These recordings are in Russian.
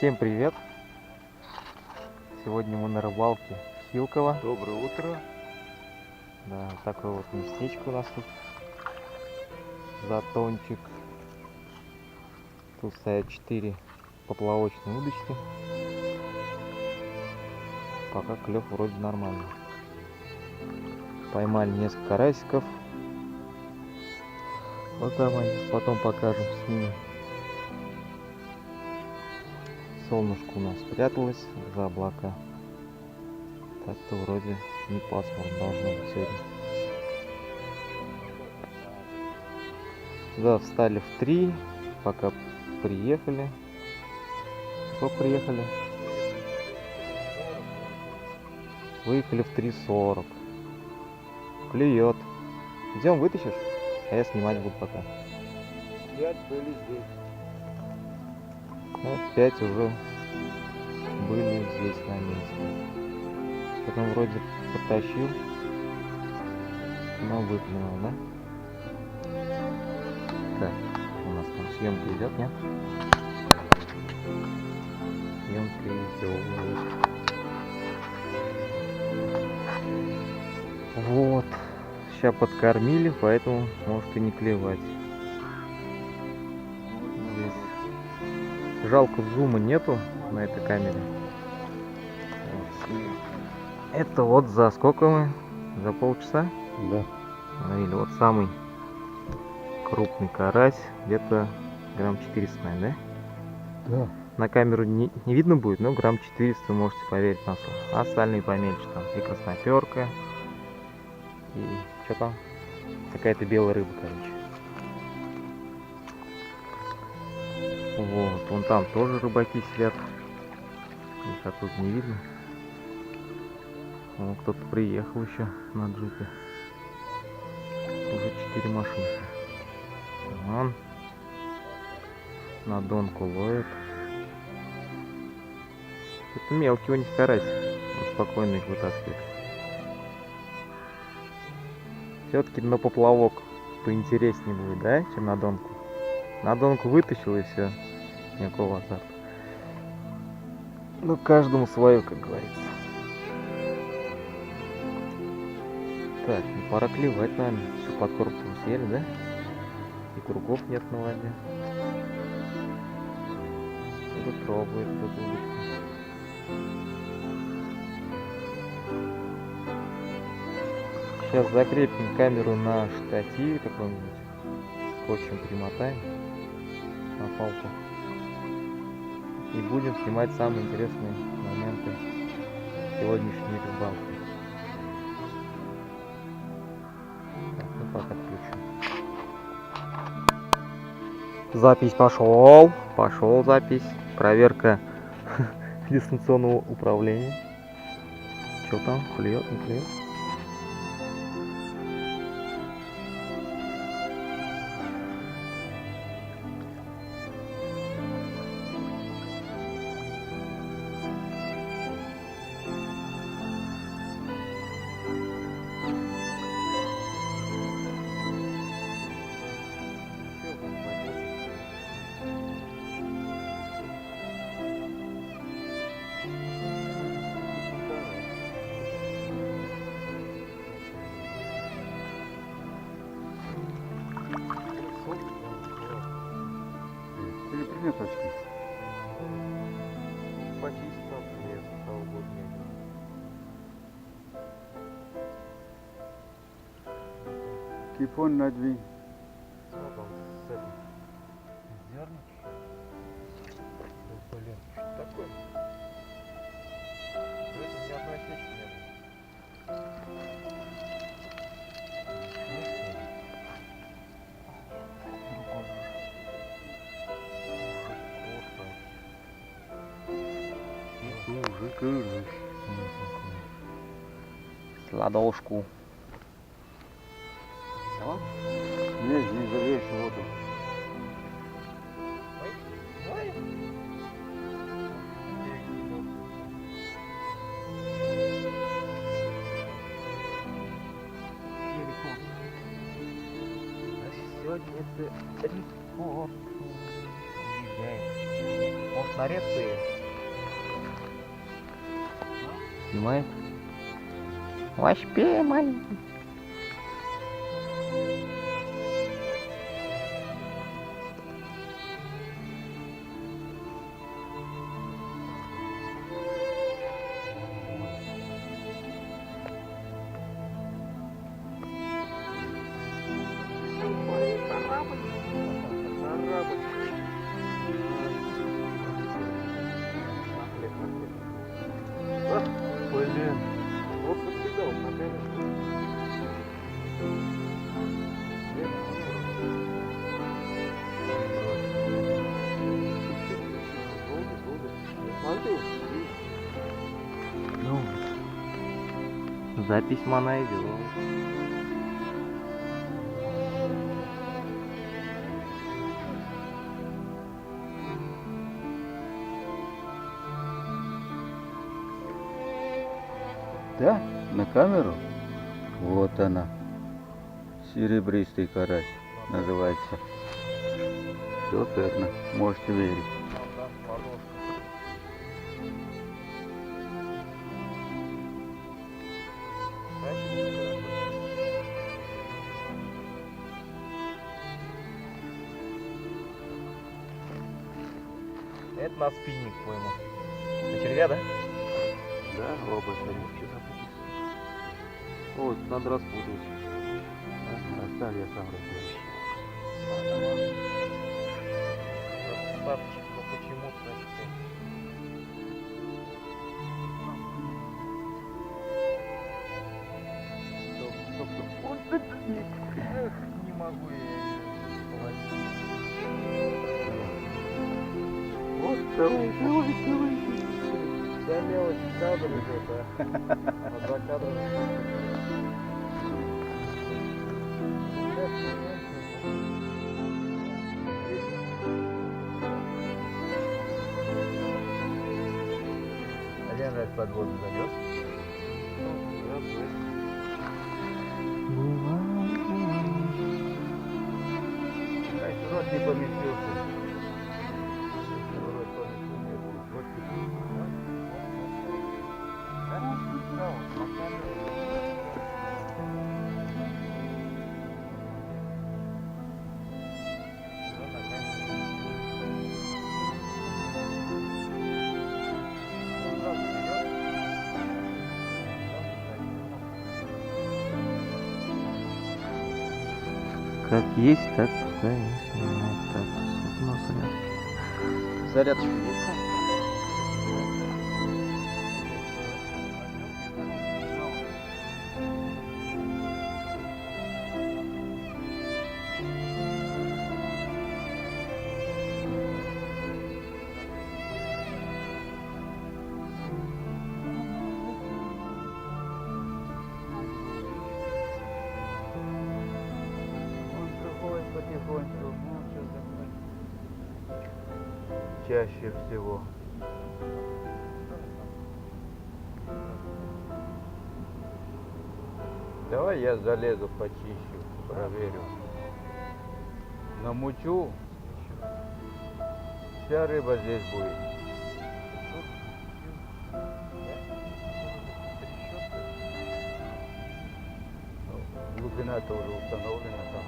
Всем привет! Сегодня мы на рыбалке в Хилково. Доброе утро. Да, вот такое вот местечко у нас тут. Затончик. Тут стоят 4 поплавочные удочки. Пока клев вроде нормальный. Поймали несколько карасиков. Вот там они, потом покажем, снимем. Солнышко у нас спряталось за облака. Так-то вроде не пасмурно должно быть сегодня. Да, встали в 3, пока приехали. Сколько приехали? Выехали в 3:40. Клюет. Идем, вытащишь? А я снимать буду пока. 5 были здесь. Вот 5 уже были здесь на месте. Потом вроде потащил, но выплюнул, да? Так, у нас там съемка идет, нет? Съемка идет. Вот. Сейчас подкормили, поэтому может и не клевать. Здесь. Жалко, зума нету на этой камере. Вот. Это вот за сколько мы? За полчаса? Да. Или вот самый крупный карась, где-то грамм 400, наверное, да? Да. На камеру не видно будет, но грамм 400 вы можете поверить на слово. А остальные помельче там. И красноперка. И что там? Какая-то белая рыба, короче. Вот, вон там тоже рыбаки сидят. Их оттуда не видно. Вон кто-то приехал еще на джипе. Уже 4 машины. Вон. На донку ловит. Это мелкий у них карась. Он спокойно их вытаскивает. Все-таки на поплавок поинтереснее будет, да, чем на донку. На донку вытащил и все. Никакого азарта. Ну, каждому свое, как говорится. Так, ну пора клевать, наверное. Всю подкормку съели, да? И кругов нет на воде. Кто-то пробует, кто-то удочку. Сейчас закрепим камеру на штативе каком-нибудь. Скотчем примотаем на палку. И будем снимать самые интересные моменты сегодняшней рыбалки. Так, ну пока отключу. Запись пошел запись. Проверка дистанционного управления. Что там? Клюет, не клюет? Нет очки. Почистил, лес, того года не было. Кипон надвинь. Вот он с этим. Зерники. Блин, что такое? В этом ни одной осечки не было. С ладошку. Да? Нет, не залезь в воду. Сегодня это рекорд. Может, нарезку есть? Снимает? Вообще маленький. Блин. Вот покидал, конечно. Ну, запись мана идет. Да, на камеру? Вот она. Серебристый карась называется. Все верно, можете верить. Это на спиннинг пойму. На червя, да? Да, оба что запутались. Вот, надо распутать. Оставь, я сам разберусь. Достаточно, но почему, кстати? Стоп. Ой, да эх, не могу я её вот, давай. Вся мелочь в кадр идет, а? На 2 кадра. Один раз под воду зайдет. Рот не поместился. Как есть, так пускай и снимает. Так, у нас зарядки. Зарядочка есть? Потихоньку, чаще всего. Давай я залезу, почищу, проверю. Намучу, вся рыба здесь будет. Глубина тоже установлена там.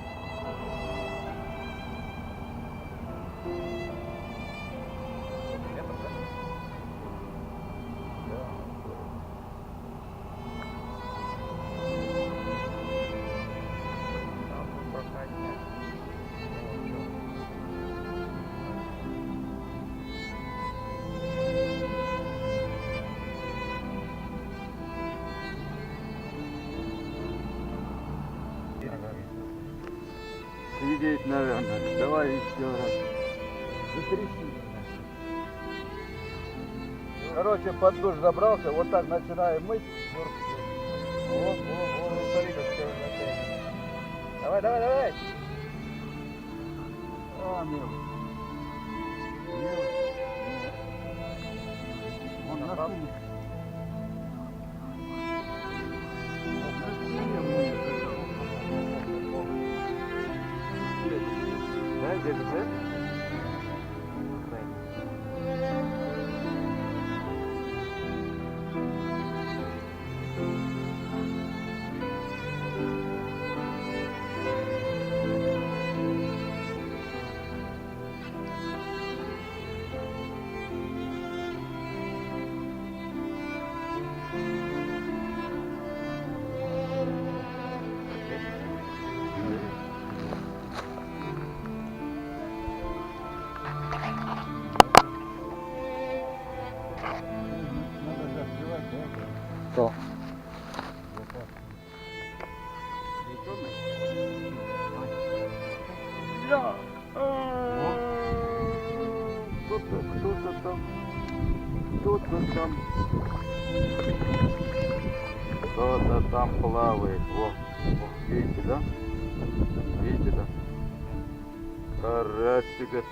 Сидеть, наверное. Давай еще раз. Затряси. Короче, под душ забрался, вот так начинаем мыть. О, смотри, как все начинает. Давай. А, мелочь. Он на спине. Да, держи. Ля. Кто-то там. Кто-то там плавает. Во. Видите, да? Видите, да? Карасик.